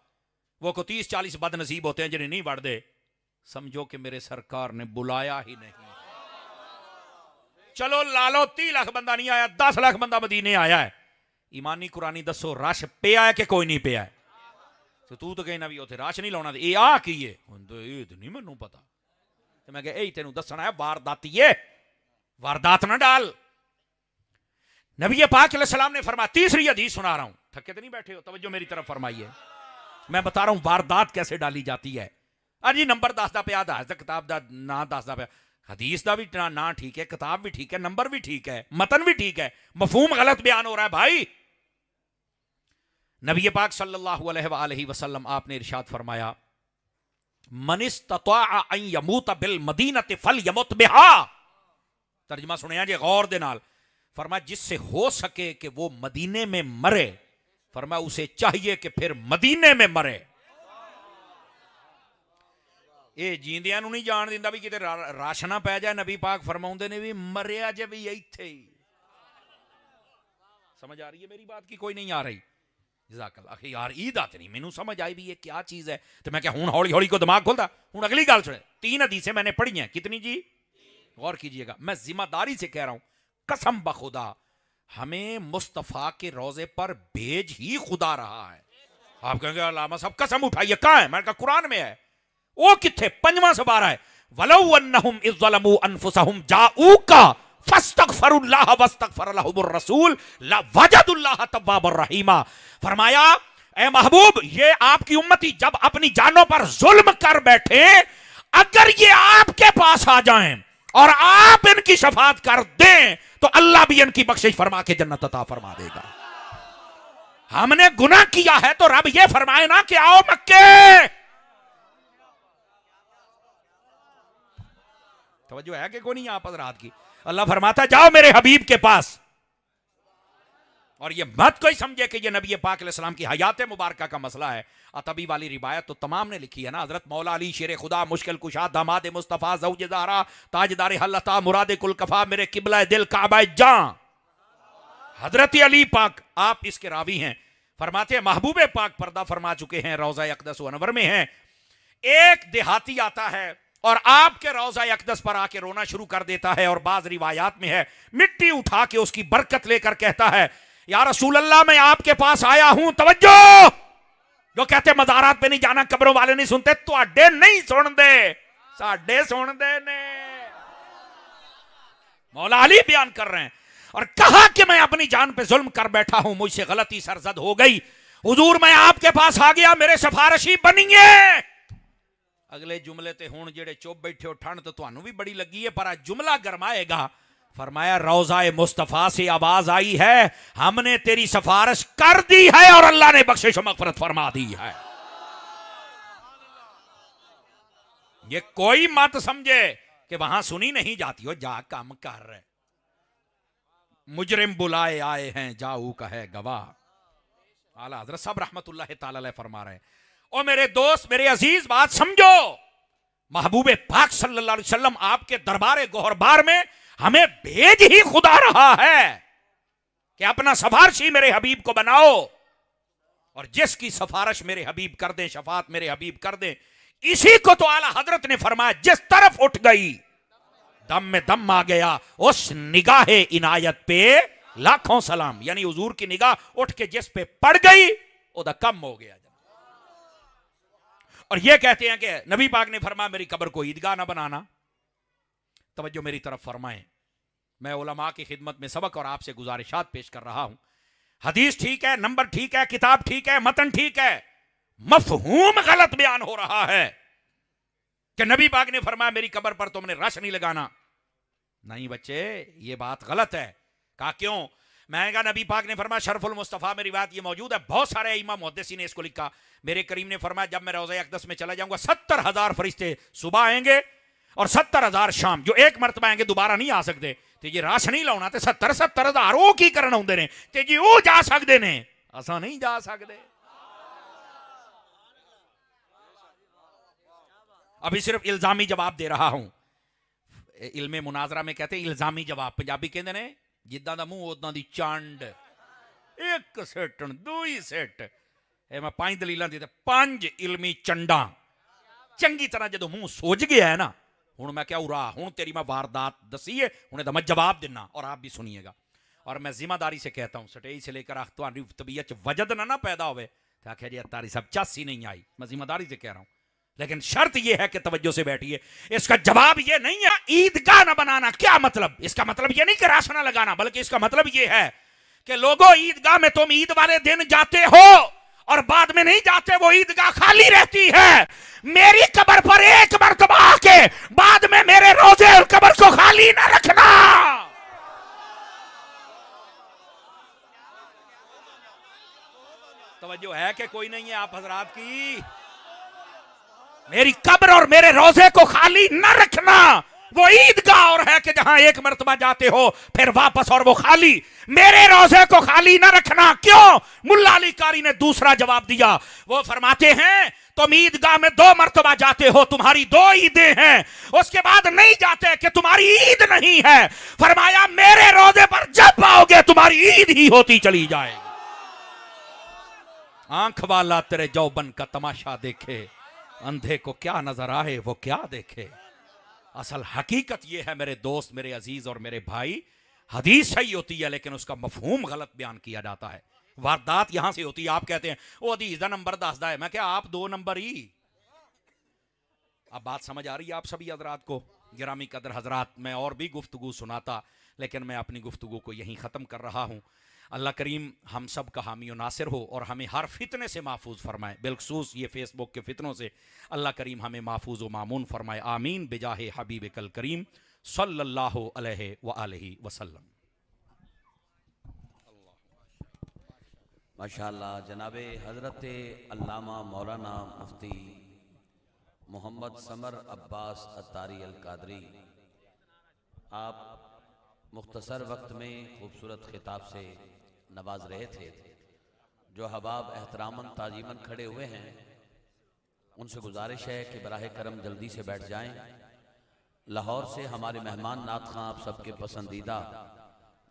वो को 30-40 बदनसीब होते हैं जिन्हें नहीं बढ़ते। समझो कि मेरे सरकार ने बुलाया ही नहीं। चलो लालो 30 लाख बंदा नहीं आया, 10 लाख बंदा मदीने आया है। ईमानी कुरानी दसो रश पे है कि कोई नहीं पे है? तो तू तो कहना भी उसे रश नहीं लाना, ये आ की है तो नहीं मैनू पता। तो मैं यही तेन दसना है, वारदातिए वारदात ना डाल। नबी पाक अलैहिस्सलाम ने फरमाया, तीसरी हदीस सुना रहा हूं, थके तो नहीं बैठे हो, तवज्जो मेरी तरफ फरमाइए। मैं बता रहा हूं वारदात कैसे डाली जाती है। अजी नंबर दसदा पिया, किताब का ना दसदा पिया, हदीस का भी ना ठीक है, किताब भी ठीक है, नंबर भी ठीक है, मतन भी ठीक है, मफहूम गलत बयान हो रहा है भाई। नबी पाक सल्लल्लाहु अलैहि वसल्लम आपने इरशाद फरमाया, मन इस्तताअ अन यमूत बिल मदीनति फलयमुत बिहा। तर्जुमा सुनिया जी गौर दे नाल। फरमाया जिससे हो सके कि वो मदीने में मरे, फरमाया उसे चाहिए कि फिर मदीने में मरे। ये जींदियां नूं नहीं जान दिंदा भी किते रश ना पै जाए। नबी पाक फरमाउंदे ने भी मरिया जे भी इत्थे ही। समझ आ रही है मेरी बात की कोई नहीं आ रही? जज़ाकल्लाह। आखिर यार ईद आते नहीं मैनू समझ आई भी ये क्या चीज है। तो मैं क्या हूं हौली हौली को दिमाग खुलता। हूं अगली गल सुने, 3 हदीसें मैंने पढ़ी हैं। कितनी जी? गौर कीजिएगा, मैं जिम्मेदारी से कह रहा हूं, कसम बखुदा हमें मुस्तफा के रोजे पर भेज ही खुदा रहा है। आप कहेंगे अल्लामा साहब कसम उठाइए, कहां है? मैंने कहा कुरान में है। ओ किथे? 5वां सुपारा है, वलौ अन्नहुम इज़ ज़लमू अनफुसहुम जाऊका फस्तगफिरुल्लाह वस्तगफर लहुमुर रसूल लवजदुल्लाह तव्वाबर रहीमा। फरमाया ए महबूब, ये आपकी उम्मती जब अपनी जानों पर जुल्म कर बैठे, अगर ये आपके पास आ जाएं और आप इनकी शफात कर दें तो अल्लाह भी इनकी बख्शिश फरमा के जन्नत अता फरमा देगा। हमने गुनाह किया है तो रब ये फरमाए ना कि आओ मक्के। तवज्जो है कि कोई नहीं आप रात की? अल्लाह फरमाता जाओ मेरे हबीब के पास। और ये मत कोई समझे कि ये नबी पाक अलैहिस्सलाम की हयात मुबारका का मसला है। अतबी वाली रिवायत तो तमाम ने लिखी है ना। हजरत मौला अली शेर खुदा, मुश्किल कुशा, दामाद मुस्तफ़ा, ज़ौज ज़हरा, ताजदार हल्लता, मुराद कुल कफा, मेरे किबला दिल काबा जां, हजरत अली पाक आप इसके रावी हैं। फरमाते हैं महबूब पाक पर्दा फरमा चुके हैं, रोज़ा अक़दस व अनवर में हैं। एक देहाती आता है और आपके रोज़ा अक़दस पर आके रोना शुरू कर देता है, और बाज रिवायात में है मिट्टी उठा के उसकी बरकत लेकर कहता है या रसूल अल्लाह मैं आपके पास आया हूं। तवज्जो, जो कहते मज़ारात पे नहीं जाना, कब्रों वाले नहीं सुनते, तो अड्डे नहीं सुन दे, साडे सुन दे ने। मौला अली बयान कर रहे हैं और कहा कि मैं अपनी जान पे जुल्म कर बैठा हूं, मुझसे गलती सरजद हो गई, हुजूर मैं आपके पास आ गया, मेरे सिफारिशी बनिए। अगले जुमले ते हुण जेड़े चुप बैठे हो, ठंड तो तुहानू भी बड़ी लगी है, पर आज जुमला गरमाएगा। फरमाया रोज़ा मुस्तफ़ा से आवाज आई है, हमने तेरी सिफारिश कर दी है और अल्लाह ने बख्शिश मगफरत फरमा दी है। ये कोई मत समझे कि वहां सुनी नहीं जाती हो, जा काम कर रहे। मुजरिम बुलाए आए हैं, जाऊ का है गवाह। आला हज़रत साहब रहमतुल्लाह ताला अलैह फरमा रहे हैं, ओ मेरे दोस्त, मेरे अजीज, बात समझो। महबूबे पाक सल्लल्लाहु अलैहि वसल्लम आपके दरबार गोहरबार में हमें भेज ही खुदा रहा है कि अपना सिफारिशी मेरे हबीब को बनाओ, और जिसकी सिफारिश मेरे हबीब कर दें, शफात मेरे हबीब कर दें, इसी को तो आला हजरत ने फरमाया जिस तरफ उठ गई दम में दम आ गया, उस निगाहे इनायत पे लाखों सलाम। यानी हुजूर की निगाह उठ के जिस पे पड़ गई ओदा कम हो गया। और ये कहते हैं कि नबी पाक ने फरमाया मेरी कब्र को ईदगाह ना बनाना। तवज्जो मेरी तरफ फरमाएं, मैं उलमा की खिदमत में सबक और आपसे गुजारिशात पेश कर रहा हूं। हदीस ठीक है, नंबर ठीक है, किताब ठीक है, मतन ठीक है, मफहूम गलत बयान हो रहा है कि नबी पाक ने फरमाया मेरी कब्र पर तुमने रश नहीं लगाना। नहीं बच्चे, ये बात गलत है। कहा क्यों? मैं कहा नबी पाक ने फरमाया शरफुल मुस्तफ़ा में रिवायत ये मौजूद है, बहुत सारे इमाम मुहद्दिसीन ने इसको लिखा। मेरे करीम ने फरमाया जब मैं रोज़ा अक़दस में चला जाऊंगा 70,000 फरिश्ते सुबह आएंगे और 70,000 शाम, जो एक मरतबा आएंगे दोबारा नहीं आ सकते। ਤੇ ਜੇ ਰਾਸ਼ ਨਹੀਂ ਲਾਉਣਾ ਤੇ 70 ਹਜ਼ਾਰ ਉਹ ਕੀ ਕਰਨ ਆਉਂਦੇ ਨੇ ਤੇ ਜੇ ਉਹ ਜਾ ਸਕਦੇ ਨੇ ਅਸਾਂ ਨਹੀਂ ਜਾ ਸਕਦੇ। अभी सिर्फ इल्जामी जवाब दे रहा हूं। इल्मे मुनाजरा में कहते हैं इल्जामी जवाब, पंजाबी कहते ने जिद्दां दा मुंह उदां दी चंड, एक सिटन दूई सिट। मैं 5 दलीलां दी 5 इल्मी चंडा चंगी तरह जो मुंह सोच गया है ना, हुण मैं क्या उरा हुण तेरी मैं वारदात दसी है, हुण मैं जवाब देना और आप भी सुनिएगा। और मैं जिम्मेदारी से कहता हूं स्टेज से लेकर तुम्हारी तबीयत वजद ना पैदा हो आखिर जी तारी सब चासी नहीं आई, मैं जिम्मेदारी से कह रहा हूं। लेकिन शर्त यह है कि तवज्जो से बैठिए। इसका जवाब यह नहीं है ईदगाह न बनाना, क्या मतलब? इसका मतलब यह नहीं कि राशन लगाना, बल्कि इसका मतलब यह है कि लोगों ईदगाह में तुम ईद वाले दिन जाते हो और बाद में नहीं जाते, वो ईदगाह खाली रहती है। मेरी कब्र पर एक मरतबा आके बाद में मेरे रोजे और कब्र को खाली न रखना। तवज्जो है कि कोई नहीं है आप हजरात की? मेरी कब्र और मेरे रोजे को खाली न रखना। वो ईदगाह और है कि जहां एक मर्तबा जाते हो फिर वापस और वो खाली। मेरे रोजे को खाली न रखना। क्यों? मुल्ला अली कारी ने दूसरा जवाब दिया। वो फरमाते हैं तुम ईदगाह में 2 मर्तबा जाते हो, तुम्हारी 2 ईदें हैं, उसके बाद नहीं जाते कि तुम्हारी ईद नहीं है। फरमाया मेरे रोजे पर जब आओगे तुम्हारी ईद ही होती चली जाएगी। आंख वाला तेरे जौबन का तमाशा देखे, अंधे को क्या नजर आए वो क्या देखे। असल हकीकत यह है मेरे दोस्त, मेरे अजीज और मेरे भाई, हदीस सही होती है लेकिन उसका मफहूम गलत बयान किया जाता है। वारदात यहां से होती है। आप कहते हैं वो हदीस का नंबर 10 है, मैं क्या आप 2 नंबर ही। अब बात समझ आ रही है आप सभी हजरात को? गिरामी कदर हजरात, मैं और भी गुफ्तगू सुनाता लेकिन मैं अपनी गुफ्तगू को यहीं ख़त्म कर रहा हूँ। अल्लाह करीम हम सब का हामी और नासिर हो और हमें हर फितने से महफूज फरमाए, बिलखसूस ये फेसबुक के फितनों से अल्लाह करीम हमें महफूज व मामून फरमाए। आमीन बिजाहे हबीब कल करीम सल्लल्लाहु अलैहि व आलिहि वसल्लम। माशाअल्लाह जनाबे हज़रत अल्लामा मौलाना मुफ्ती मोहम्मद समर अब्बास अत्तारी अल कादरी, आप मुख्तसर वक्त में खूबसूरत खिताब से नवाज रहे थे। जो हबाब एहतरामन ताजीमन खड़े हुए हैं उनसे गुजारिश है कि बराह करम जल्दी से बैठ जाएं। लाहौर से हमारे मेहमान नात खां आप सबके पसंदीदा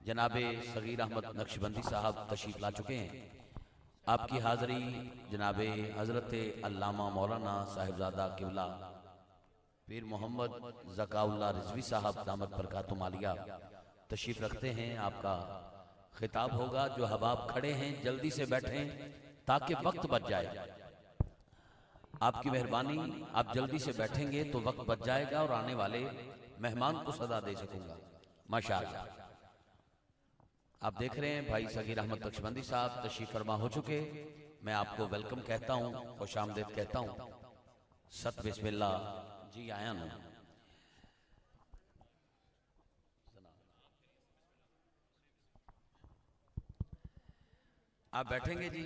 जनाबे सगीर अहमद नक्शबंदी साहब तशरीफ़ ला चुके हैं। आपकी हाज़री जनाबे हज़रत अल्लामा मौलाना साहिबजादा किबला पीर मोहम्मद ज़काउल्लाह रिजवी साहब दामत बरकातुहु आलिया तशरीफ़ रखते हैं। आपका खिताब होगा। जो हबाब खड़े हैं जल्दी से बैठें ताकि वक्त बच जाए। आपकी मेहरबानी, आप जल्दी से बैठेंगे तो वक्त बच जाएगा और आने वाले मेहमान को सदा दे सकूंगा। माशाअल्लाह आप देख रहे हैं भाई सगीर अहमद नक्शबंदी साहब तशरीफ फरमा हो चुके। मैं आपको वेलकम कहता हूँ, खुश आमदीद कहता हूँ। सत बिस्मिल्लाह जी आया ना। आप बैठेंगे जी,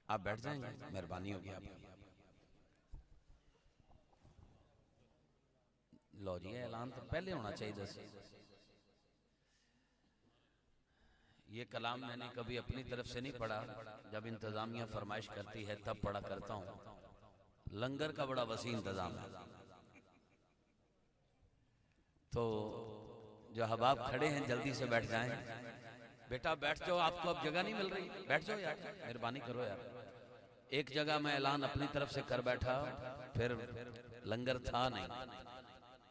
आप बैठ जाएंगे, मेहरबानी होगी आपकी। लो जी ऐलान तो पहले होना चाहिए। ये कलाम मैंने कभी अपनी तरफ से नहीं पढ़ा, जब इंतजामिया फरमाइश करती है तब पढ़ा करता हूँ। लंगर का बड़ा वसी इंतजाम है, तो जो हबाब खड़े हैं जल्दी से बैठ जाएं। बेटा बैठ जाओ, आपको अब जगह नहीं मिल रही, बैठ जाओ यार, मेहरबानी करो यार। एक जगह मैं ऐलान अपनी तरफ से कर बैठा, फिर लंगर था नहीं,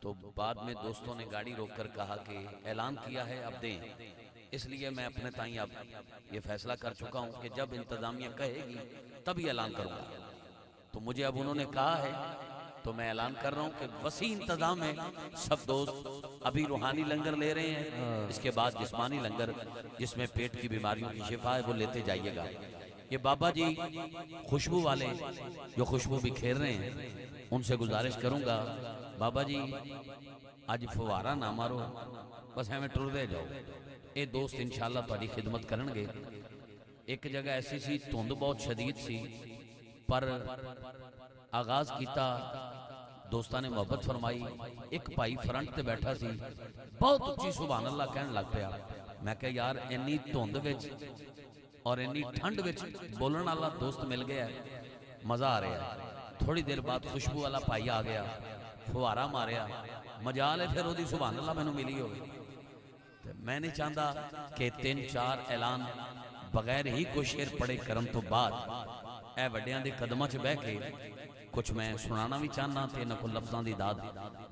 तो बाद में दोस्तों ने गाड़ी रोककर कहा कि ऐलान किया है अब दें। इसलिए मैं अपने ताई अब ये फैसला कर चुका हूं कि जब इंतजामिया कहेगी तभी ऐलान करूंगा। तो मुझे अब उन्होंने कहा है तो मैं ऐलान कर रहा हूं कि वसी इंतजाम है। सब दोस्त अभी रूहानी लंगर ले रहे हैं, इसके बाद जिस्मानी लंगर जिसमें पेट की बीमारियों की शिफा है वो लेते जाइएगा। ये बाबा जी खुशबू वाले जो खुशबू बिखेर रहे हैं उनसे गुजारिश करूंगा, बाबा जी आज फुवारा ना मारो, बस हमें टुरदे जाओ। ये दोस्त इंशाअल्लाह तुहाडी खिदमत करनगे। एक जगह ऐसी सी धुंध बहुत शदीद सी, पर आगाज किया दोस्तों ने मुहब्बत फरमाई। एक भाई फ्रंट ते बैठा सी, बहुत उच्ची सुभान अल्लाह कहन लग पिया। मैं कहा यार इन्नी धुंध विच और इन्नी ठंड विच बोलण वाला दोस्त मिल गया, मज़ा आ रहा है। थोड़ी देर बाद खुशबू वाला भाई आ गया, फुहारा मारिया, मजाल है फिर ओदी सुभान अल्लाह मैनू मिली हो। मैं नहीं चाहता कि 3-4 ऐलान बगैर ही कोई शेर पढ़े करम तो बाद ए वड्डियां दे कदमां च बह के कुछ मैं सुनाना भी चाहना तो इन्हां कोल लफ्ज़ां दी दाद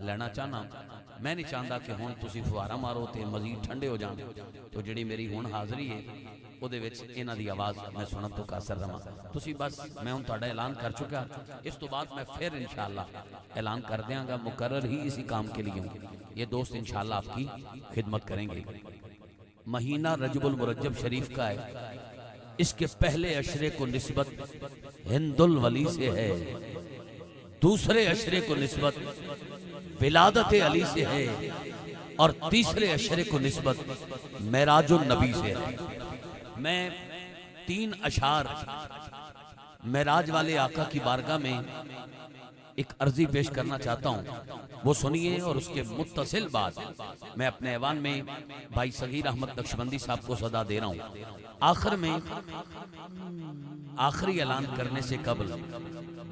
लेना चाहना। मैं नहीं चाहता कि हुण तुसीं फुहारा मारो तो मजीद ठंडे हो जाओ। तो जिहड़ी मेरी हुण हाज़री है ਉਹਦੇ ਵਿੱਚ ਇਹਨਾਂ ਦੀ आवाज़ मैं सुनन तो कासर रहा। तुसीं बस मैं हुण तुहाडा ऐलान कर चुका, इस तो बाद मैं फिर इंशाअल्लाह ऐलान कर देंगा, मुकर्रर ही इसी काम के लिए हूँ। ये दोस्त इंशाअल्लाह आपकी खिदमत करेंगे। महीना रजबुल मुरज्जब शरीफ का है, इसके पहले अशरे को निस्बत हिंदुल वली से है, दूसरे अशरे को निस्बत विलादत अली से है और तीसरे अशरे को निस्बत मेराजुल नबी से है। मैं 3 अशार मेराज वाले आका की बारगाह में एक अर्जी पेश करना चाहता हूँ, वो सुनिए और उसके मुत्तसिल बाद मैं अपने ऐवान में भाई सगीर अहमद नक्शबंदी साहब को सदा दे रहा हूँ। आखिर में आखिरी ऐलान करने से कबल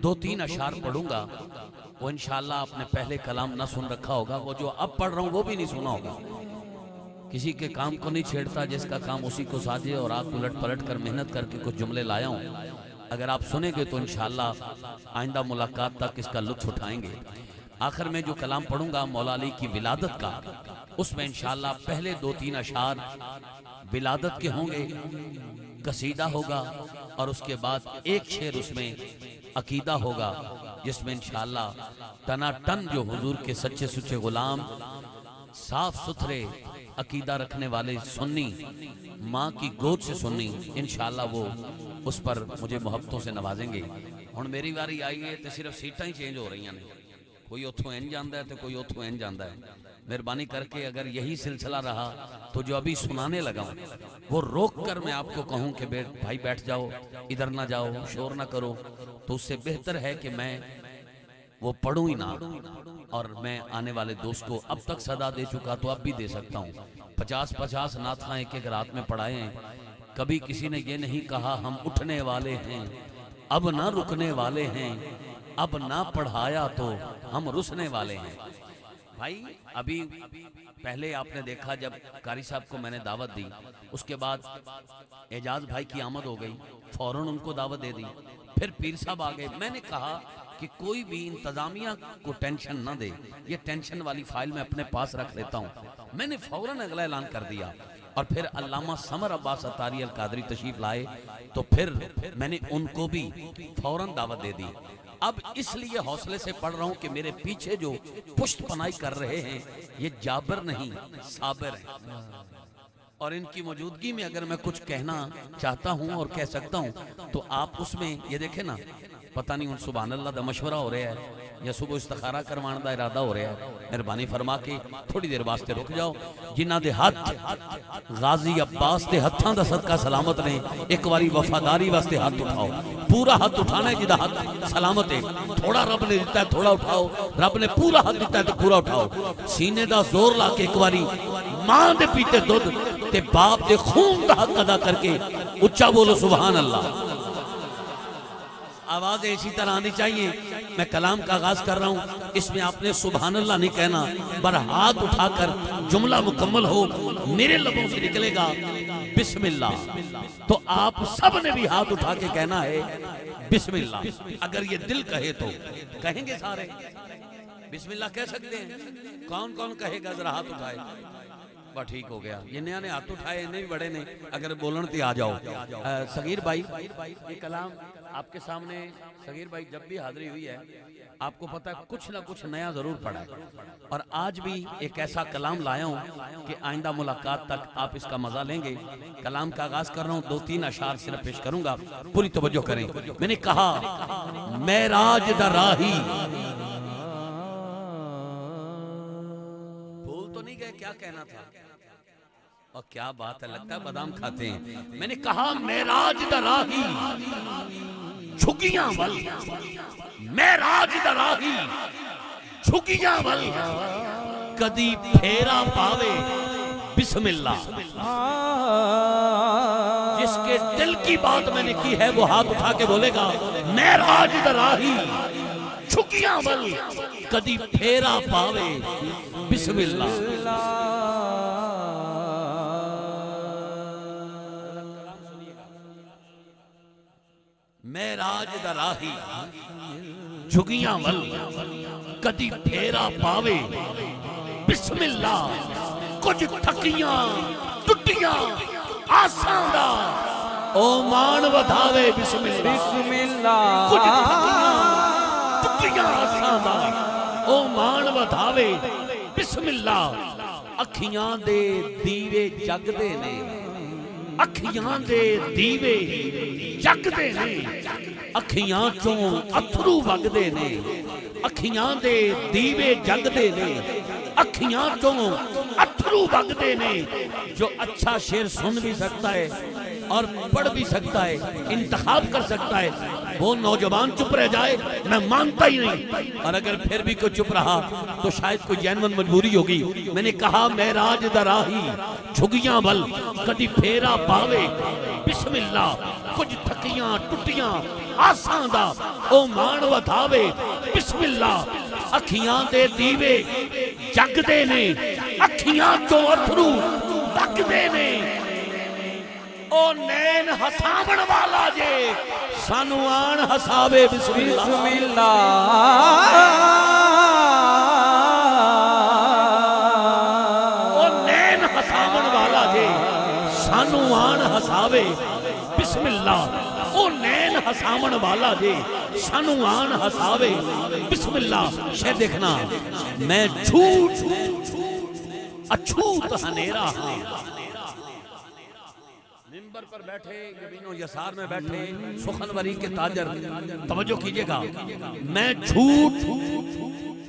2-3 अशार पढ़ूंगा। वो इंशाअल्लाह आपने पहले कलाम ना सुन रखा होगा, वो जो अब पढ़ रहा हूँ वो भी नहीं सुना होगा। किसी के काम को नहीं छेड़ता, जिसका काम उसी को साजे, और आप उलट पलट कर मेहनत करके कुछ जुमले लाया हूँ। अगर आप सुनेंगे तो इंशाअल्लाह आइंदा मुलाकात तक इसका लुत्फ उठाएंगे। आखिर में जो कलाम पढ़ूंगा मौला अली की विलादत का, उसमें इंशाअल्लाह पहले 2-3 अशार विलादत के होंगे, कसीदा होगा, और उसके बाद एक शेर उसमें अकीदा होगा, जिसमें इंशाअल्लाह टनाटन जो हुजूर के सच्चे सुच्चे गुलाम साफ सुथरे अकीदा रखने वाले सुन्नी, माँ की गोद से सुन्नी, इंशाअल्लाह वो उस पर मुझे मोहब्बतों से नवाजेंगे। हुण मेरी बारी आई है तो सिर्फ सीटां ही चेंज हो रही ने, कोई उतों इंज जाता है तो कोई उतों इंज जाता है। मेहरबानी करके अगर यही सिलसिला रहा तो जो अभी सुनाने लगा वो रोक कर मैं आपको कहूँ कि भाई बैठ जाओ, इधर ना जाओ, शोर ना करो, तो उससे बेहतर है कि मैं वो पढ़ूं ही ना। और मैं आने वाले दोस्त को अब तक सदा दे चुका तो अब भी दे सकता हूँ। 50-50 नातखां एक रात में पढ़ाए हैं। कभी किसी ने ये नहीं कहा हम उठने वाले हैं, अब ना रुकने वाले हैं, अब ना पढ़ाया तो हम रुसने वाले हैं। भाई अभी पहले आपने देखा जब कारी साहब को मैंने दावत दी, उसके बाद एजाज भाई की आमद हो गई, फौरन उनको दावत दे दी, फिर पीर साहब आ गए। मैंने कहा कि कोई भी इंतजामिया को टेंशन ना दे, ये टेंशन वाली फाइल मैं अपने पास रख लेता हूँ। मैंने फौरन अगला ऐलान कर दिया, और फिर अल्लामा समर अब्बास अतारी अल कादरी तशरीफ लाए, तो फिर मैंने उनको भी फौरन दावत दे दी। अब इसलिए हौसले से पढ़ रहा हूँ कि मेरे पीछे जो पुष्ट पनाई कर रहे हैं ये जाबर नहीं साबिर है, और इनकी मौजूदगी में अगर मैं कुछ कहना चाहता हूँ और कह सकता हूँ तो आप उसमें ये देखें ना, पता नहीं उन सुभान अल्लाह का मशवरा हो रहा है या सुबह इस्तिखारा करवाने का इरादा हो रहा है। मेहरबानी फरमा के थोड़ी देर वास्ते रुक जाओ। जिन्हां दे हाथ गाजी अब्बास के हत्थां दा सदका सलामत ने, एक बारी वफादारी वास्ते हाथ उठाओ। पूरा हाथ उठाना है जिहदा हाथ सलामत है। थोड़ा रब ने दिता है थोड़ा उठाओ, रब ने पूरा हाथ दिता है तो पूरा उठाओ। सीने दा जोर ला के एक बारी मां दे पीते दुध ते बाप दे खून दा हक अदा करके उच्चा बोलो सुभान अल्लाह। आवाज इसी तरह आनी चाहिए। मैं कलाम का आगाज कर रहा हूँ, इसमें आपने सुभान अल्लाह नहीं कहना, पर हाथ उठाकर जुमला मुकम्मल हो मेरे लबों से निकलेगा बिस्मिल्लाह, तो आप सब ने भी हाथ उठा के कहना है बिस्मिल्लाह। अगर ये दिल कहे तो कहेंगे सारे बिस्मिल्लाह कह सकते हैं। कौन कौन कहेगा जरा हाथ उठाए। बस ठीक हो गया, ये नया ने हाथ उठाए, इन्हें भी बड़े ने, अगर बोलन तो आ जाओ। सगीर भाई ये कलाम आपके सामने, सगीर भाई जब भी हाजिरी हुई है आपको पता है कुछ ना कुछ नया जरूर पड़ा है, और आज भी एक ऐसा कलाम लाया हूँ कि आइंदा मुलाकात तक आप इसका मजा लेंगे। कलाम का आगाज कर रहा हूँ, 2-3 अशार सिर्फ पेश करूंगा, पूरी तवज्जो करें। मैंने कहा मेराज दा राही, भूल तो नहीं गए क्या कहना था, और क्या बात है, लगता है बादाम खाते हैं। मैंने कहा मेराज दा राही झुगियां वल, मेराज दा राही झुकियां वल कदी फेरा पावे बिस्मिल्लाह। जिसके दिल की बात मैंने की है वो हाथ उठा के बोलेगा महराज दराही झुकियां वल कदी फेरा पावे बिस्मिल्लाह। महराज दराही झुकियां वल कदी फेरा पावे बिस्मिल्लाह। कुछ थकियां टुटियां आसां दा ओ मान वधावे बिस्मिल्लाह। कुछ थकियां टुटियां आसां दा ओ मान वधावे बिस्मिल्लाह। अखियां दे दीवे जगदे ने, अखियां दे दीवे जगदे ने, अखियां चों अथरू वगदे ने, अखियां दे दीवे जगदे ने, अखियां चों अथरू वगदे ने। जो अच्छा शेर सुन भी सकता है और पढ़ भी सकता है, इंतखाब कर सकता है, वो नौजवान चुप रह जाए मैं मानता ही नहीं। और अगर फिर भी कोई चुप रहा तो शायद कोई जैनवन मजबूरी होगी। मैंने कहा महराज दराही झुगियां बल कदी फेरा पावे बिस्मिल्लाह। कुछ थकियां टुटियां आसां दा ओ मान वधावे बिस्मिल्लाह। अखियां दे दीवे जगदे ने, अखियां चों अथरू वगदे ने। ओ नैन हसावण वाला जे सानू आन हसावे बिस्मिल्लाह। ओ नैन हसावण वाला जे सानू आन हसावे बिस्मिल्लाह। ओ नैन हसावण वाला जे सानू आन हसावे बिस्मिल्लाह। शेर देखना, मैं झूठ अछूत हनेरा हां। मिंबर पर बैठे यमीनो यसार में बैठे सुखनवरी के ताजर, तवज्जो कीजिएगा, मैं झूठ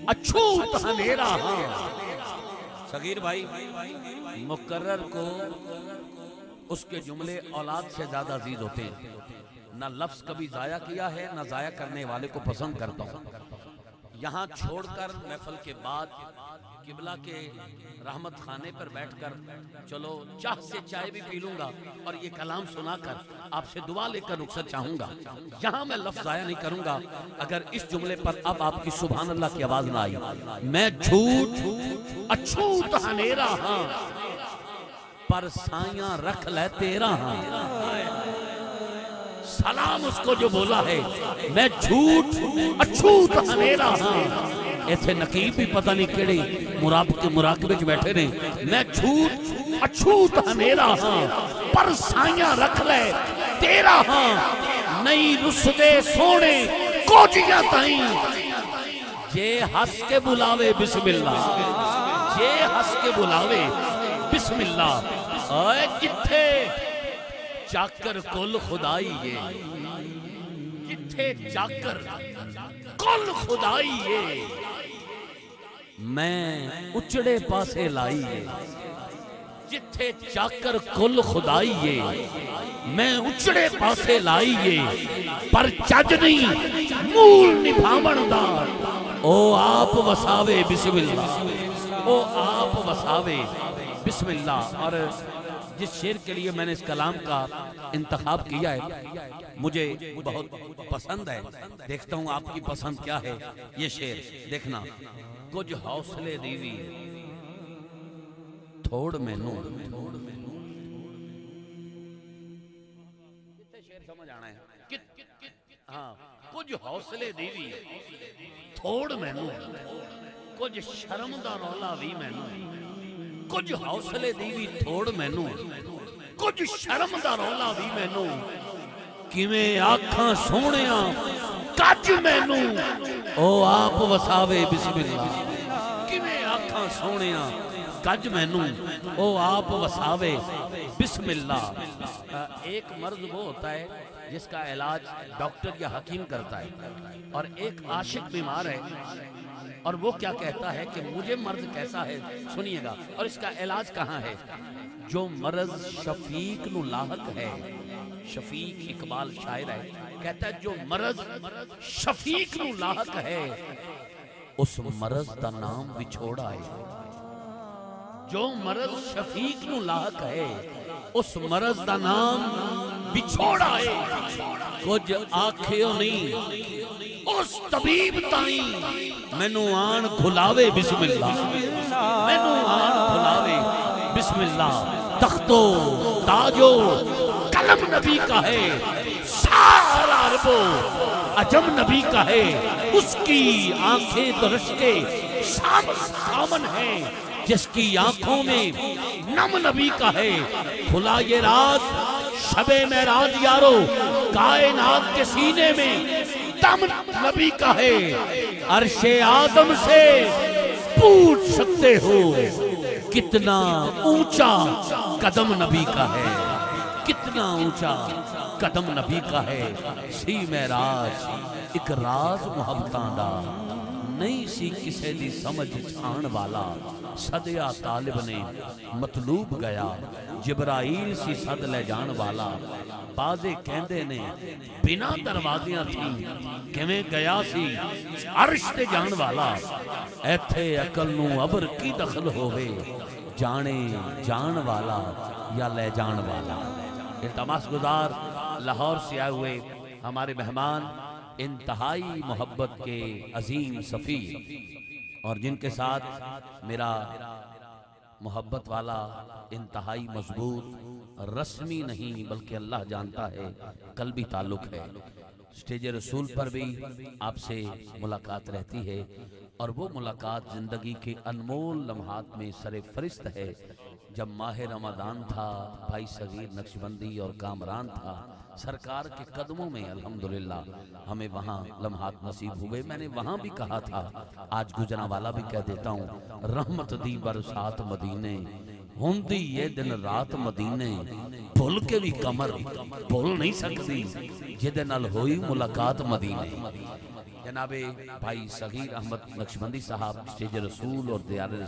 अछूत हनेरा हां। सगीर भाई, मुकर्रर को उसके जुमले औलाद से ज्यादा अजीज होते हैं। ना लफ्ज कभी जाया किया है ना जाया करने वाले को पसंद करता हूं। यहाँ छोड़कर महफल के बाद किबला के रहमत खाने पर बैठकर चलो चाह से चाय भी पी लूंगा और ये कलाम सुनाकर आपसे दुआ लेकर रुखसत चाहूंगा। यहाँ मैं लफ्ज जाया नहीं करूंगा अगर इस जुमले पर अब आपकी सुभान अल्लाह की आवाज ना आई। मैं झूठ अछूत हनेरा हां पर साया रख ले तेरा हां। सलाम उसको जो बोला है मैं झूठ अछूत हनेरा हां। इथे नकीब भी पता नहीं केड़े मुराकबे च बैठे ने। मैं झूठ अछूत हनेरा हां पर साया रख ले तेरा हां। नहीं रुसदे सोने कोजियां ताई जे हंस के बुलावे बिस्मिल्लाह। जे हंस के बुलावे बिस्मिल्लाह। ओए जिथे जाकर कुल खुदाई ये, जिथे जाकर कुल खुदाई ये, मैं उचड़े पासे लाई ये। जिथे जाकर कुल खुदाई ये, मैं उचड़े पासे लाई ये। पर चज नहीं मूल निभावण दा ओ आप वसावे बिस्मिल्लाह। ओ आप वसावे बिस्मिल्लाह। और जिस शेर के लिए मैंने इस कलाम का इंतखाब किया है मुझे बहुत पसंद है। देखता हूं आपकी पसंद क्या है। ये शेर देखना, कुछ हौसले दीवी थोड़ मैनू। शेर समझ आना है। हाँ, कुछ हौसले दीवी थोड़ मैनू, कुछ शर्म दा रौला भी मैनू। कुछ हौसले दी भी थोड़ मैनू, कुछ शर्म दा रौला भी मैनू। किवें आखां सोहणिया कज मैनू ओ आप वसावे बिस्मिल्लाह। किवें आखां सोहणिया कज मैनू ओ आप वसावे बिस्मिल्लाह। एक मर्ज वो होता है जिसका इलाज डॉक्टर या हकीम करता है और एक आशिक बीमार है और वो क्या कहता है कि मुझे मर्ज कैसा है सुनिएगा और इसका इलाज कहाँ है। जो मर्ज शफीक नु लाहक है, शफीक इकबाल शायर है, कहता है जो मर्ज शफीक नु लाहक है उस मरज का नाम विछोड़ा है। जो मरज शफीक नू लाक है उस मरज का नाम विछोड़ा है। कुछ आखियो नहीं उस तबीब ताई मैनू आन खुलावे बिस्मिल्लाह, मैनू आन खुलावे बिस्मिल्लाह। तख्तो ताजो कलम नबी का है, सारा अरबो अजम नबी का है। उसकी आंखें तो रश्के सामन है, जिसकी आंखों में नम नबी का है। खुला ये राज शबे मेराज यारो, कायनात के सीने में दम नबी का है। अर्शे आदम से पूछ सकते हो कितना ऊंचा कदम नबी का है, कितना ऊंचा कदम नबी का है। सी मेराज एक राज मुहब्बतां दा, नहीं सी किसे दी समझ छाण वाला। सदया तालिब ने मतलूब गया, जिब्राइल सी सद ले जान वाला। बाजे कहंदे ने बिना दरवाजियां थी किवें गया सी अर्श ते जान वाला। एथे अकल नू अबर की दखल होवे, जाने जान वाला या ले जान वाला। इल्तमास गुजार लाहौर से आए हुए हमारे मेहमान इंतहाई मोहब्बत के अजीम सफ़ीर और जिनके साथ मेरा मोहब्बत वाला इंतहाई मजबूत रस्मी नहीं बल्कि अल्लाह जानता है कल्बी ताल्लुक है। स्टेज रसूल पर भी आपसे मुलाकात रहती है और वो मुलाकात ज़िंदगी के अनमोल लम्हात में सरे फरिश्त है। जब माह रमज़ान था, भाई सगीर नक्शबंदी और कामरान था, सरकार के कदमों में अल्हम्दुलिल्लाह हमें वहाँ लम्हात नसीब हुए। मैंने वहाँ भी कहा था, आज गुजरांवाला भी कह देता हूँ, रहमत दी बरसात मदीने होंदी ये दिन रात मदीने। भुल के भी कमर भुल नहीं सकती जिदे नाल होई मुलाकात मदीने। जनाबे भाई सगीर अहमद नक्शबंदी साहब स्टेज रसूल और दयाल रसूल